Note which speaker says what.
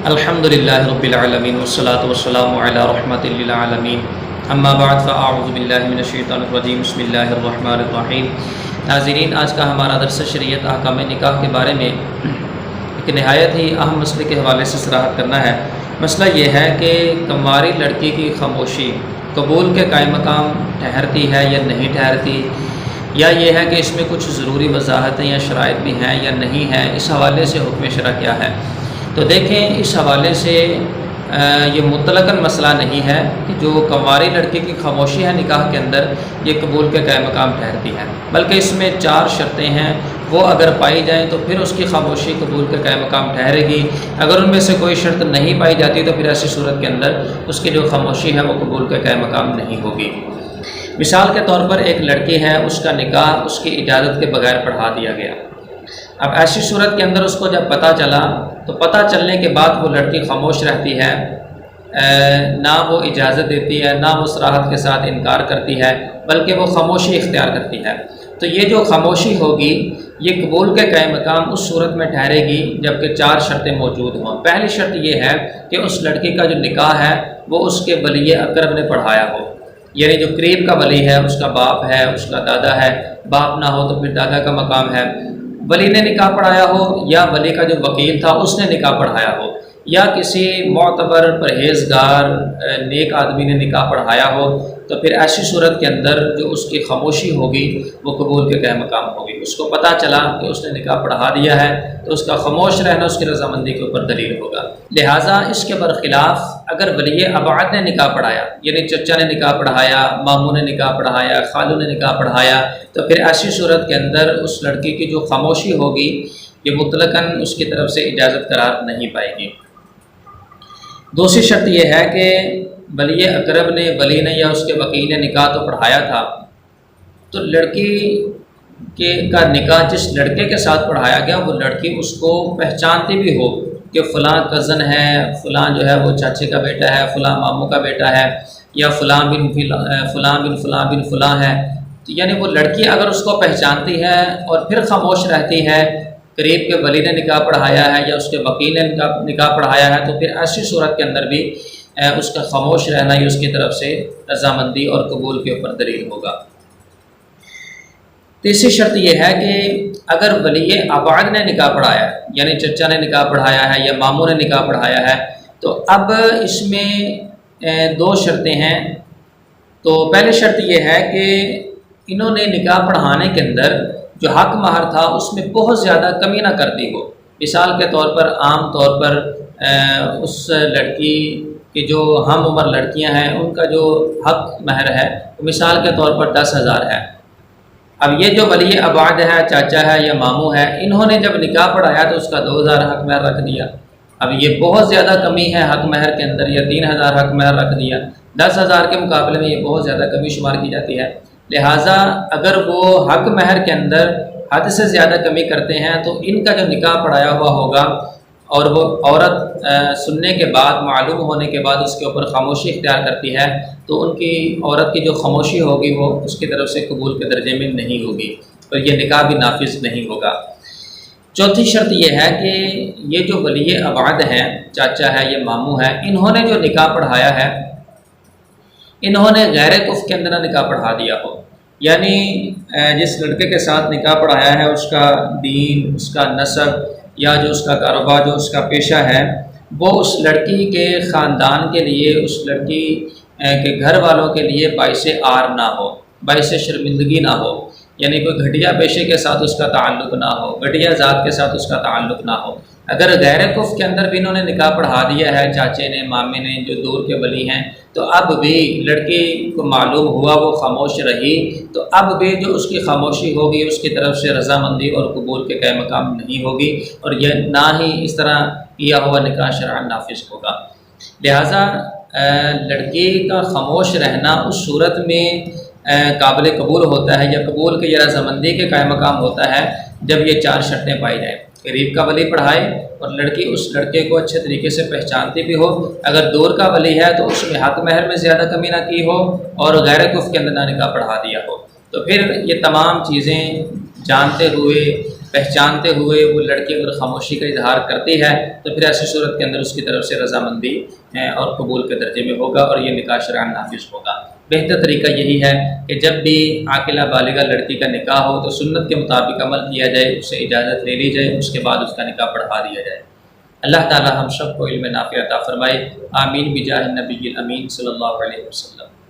Speaker 1: الحمدللہ رب العالمین والصلاة والسلام علی رحمۃ للعالمین اما بعد فاعوذ باللہ من الشیطان الرجیم بسم اللہ الرحمن الرحیم۔ ناظرین، آج کا ہمارا درس شریعت احکام نکاح کے بارے میں ایک نہایت ہی اہم مسئلے کے حوالے سے صراحت کرنا ہے۔ مسئلہ یہ ہے کہ کنواری لڑکی کی خاموشی قبول کے قائم مقام ٹھہرتی ہے یا نہیں ٹھہرتی، یا یہ ہے کہ اس میں کچھ ضروری وضاحتیں یا شرائط بھی ہیں یا نہیں ہیں، اس حوالے سے حکم شرع کیا ہے۔ تو دیکھیں، اس حوالے سے یہ مطلقاً مسئلہ نہیں ہے کہ جو کنواری لڑکی کی خاموشی ہے نکاح کے اندر یہ قبول کے قائم مقام ٹھہرتی ہے، بلکہ اس میں 4 شرطیں ہیں، وہ اگر پائی جائیں تو پھر اس کی خاموشی قبول کے قائم مقام ٹھہرے گی۔ اگر ان میں سے کوئی شرط نہیں پائی جاتی تو پھر ایسی صورت کے اندر اس کی جو خاموشی ہے وہ قبول کے قائم مقام نہیں ہوگی۔ مثال کے طور پر ایک لڑکی ہے، اس کا نکاح اس کی اجازت کے بغیر پڑھا دیا گیا۔ اب ایسی صورت کے اندر اس کو جب پتہ چلا تو پتہ چلنے کے بعد وہ لڑکی خاموش رہتی ہے، نہ وہ اجازت دیتی ہے، نہ وہ صراحت کے ساتھ انکار کرتی ہے، بلکہ وہ خاموشی اختیار کرتی ہے۔ تو یہ جو خاموشی ہوگی یہ قبول کے قائم مقام اس صورت میں ٹھہرے گی جبکہ 4 شرطیں موجود ہوں۔ پہلی شرط یہ ہے کہ اس لڑکی کا جو نکاح ہے وہ اس کے ولی اقرب نے پڑھایا ہو، یعنی جو قریب کا ولی ہے، اس کا باپ ہے، اس کا دادا ہے، باپ نہ ہو تو پھر دادا کا مقام ہے، ولی نے نکاح پڑھایا ہو، یا ولی کا جو وکیل تھا اس نے نکاح پڑھایا ہو، یا کسی معتبر پرہیزگار نیک آدمی نے نکاح پڑھایا ہو، تو پھر ایسی صورت کے اندر جو اس کی خاموشی ہوگی وہ قبول کے قائم مقام ہوگی۔ اس کو پتہ چلا کہ اس نے نکاح پڑھا دیا ہے تو اس کا خاموش رہنا اس کی رضامندی کے اوپر دلیل ہوگا۔ لہٰذا اس کے برخلاف اگر ولی ابعد نے نکاح پڑھایا، یعنی چچا نے نکاح پڑھایا، ماموں نے نکاح پڑھایا، خالو نے نکاح پڑھایا، تو پھر ایسی صورت کے اندر اس لڑکی کی جو خاموشی ہوگی یہ مطلقاً اس کی طرف سے اجازت قرار نہیں پائے گی۔ دوسری شرط یہ ہے کہ ولی اقرب نے، ولی نے یا اس کے وکیل نے نکاح تو پڑھایا تھا، تو لڑکی کا نکاح جس لڑکے کے ساتھ پڑھایا گیا وہ لڑکی اس کو پہچانتی بھی ہو کہ فلاں کزن ہے، فلاں جو ہے وہ چاچے کا بیٹا ہے، فلاں ماموں کا بیٹا ہے، یا فلاں بن فلاں بن فلاں ہے، تو یعنی وہ لڑکی اگر اس کو پہچانتی ہے اور پھر خاموش رہتی ہے، قریب کے ولی نے نکاح پڑھایا ہے یا اس کے وکیل نے نکاح پڑھایا ہے، تو پھر ایسی صورت کے اندر بھی اس کا خاموش رہنا ہی اس کی طرف سے رضامندی اور قبول کے اوپر دلیل ہوگا۔ تیسری شرط یہ ہے کہ اگر ولی ابعد نے نکاح پڑھایا، یعنی چچا نے نکاح پڑھایا ہے یا ماموں نے نکاح پڑھایا ہے، تو اب اس میں 2 شرطیں ہیں۔ تو پہلی شرط یہ ہے کہ انہوں نے نکاح پڑھانے کے اندر جو حق مہر تھا اس میں بہت زیادہ کمی نہ کر دی ہو۔ مثال کے طور پر عام طور پر اس لڑکی کہ جو ہم عمر لڑکیاں ہیں ان کا جو حق مہر ہے مثال کے طور پر 10,000 ہے۔ اب یہ جو ولی ابعد ہے، چاچا ہے یا ماموں ہے، انہوں نے جب نکاح پڑھایا تو اس کا 2,000 حق مہر رکھ دیا۔ اب یہ بہت زیادہ کمی ہے حق مہر کے اندر، یا 3,000 حق مہر رکھ دیا، 10,000 کے مقابلے میں یہ بہت زیادہ کمی شمار کی جاتی ہے۔ لہٰذا اگر وہ حق مہر کے اندر حد سے زیادہ کمی کرتے ہیں تو ان کا جو نکاح پڑھایا ہوا ہوگا اور وہ عورت سننے کے بعد، معلوم ہونے کے بعد اس کے اوپر خاموشی اختیار کرتی ہے، تو ان کی عورت کی جو خاموشی ہوگی وہ اس کی طرف سے قبول کے درجے میں نہیں ہوگی اور یہ نکاح بھی نافذ نہیں ہوگا۔ چوتھی شرط یہ ہے کہ یہ جو ولی ابعد ہیں، چاچا ہے یا ماموں ہے، انہوں نے جو نکاح پڑھایا ہے انہوں نے غیر کفر کے اندر نہ نکاح پڑھا دیا ہو، یعنی جس لڑکے کے ساتھ نکاح پڑھایا ہے اس کا دین، اس کا نسب یا جو اس کا کاروبار، جو اس کا پیشہ ہے، وہ اس لڑکی کے خاندان کے لیے، اس لڑکی کے گھر والوں کے لیے باعث عار نہ ہو، باعث شرمندگی نہ ہو، یعنی کوئی گھٹیا پیشے کے ساتھ اس کا تعلق نہ ہو، گھٹیا ذات کے ساتھ اس کا تعلق نہ ہو۔ اگر غیر کفر کے اندر بھی انہوں نے نکاح پڑھا دیا ہے، چاچے نے، مامے نے، جو دور کے ولی ہیں، تو اب بھی لڑکی کو معلوم ہوا وہ خاموش رہی، تو اب بھی جو اس کی خاموشی ہوگی اس کی طرف سے رضامندی اور قبول کے قائم مقام نہیں ہوگی، اور یہ نہ ہی اس طرح کیا ہوا نکاح شرعاً نافذ ہوگا۔ لہٰذا لڑکی کا خاموش رہنا اس صورت میں قابل قبول ہوتا ہے یا قبول کے یا رضامندی کے قائم مقام ہوتا ہے جب یہ 4 شرطیں پائی جائیں۔ قریب کا ولی پڑھائے اور لڑکی اس لڑکے کو اچھے طریقے سے پہچانتی بھی ہو، اگر دور کا ولی ہے تو اس میں حق مہر میں زیادہ کمی نہ کی ہو، اور غیر کفر کے اندر نہ نکاح پڑھا دیا ہو، تو پھر یہ تمام چیزیں جانتے ہوئے پہچانتے ہوئے وہ لڑکی اگر خاموشی کا اظہار کرتی ہے تو پھر ایسی صورت کے اندر اس کی طرف سے رضامندی اور قبول کے درجے میں ہوگا اور یہ نکاح شرعاً نافذ ہوگا۔ بہتر طریقہ یہی ہے کہ جب بھی عاقلہ بالغہ لڑکی کا نکاح ہو تو سنت کے مطابق عمل کیا جائے، اس سے اجازت لے لی جائے، اس کے بعد اس کا نکاح پڑھا دیا جائے۔ اللہ تعالی ہم سب کو علم نافع عطا فرمائے، آمین بجاہ النبی الامین صلی اللہ علیہ وسلم۔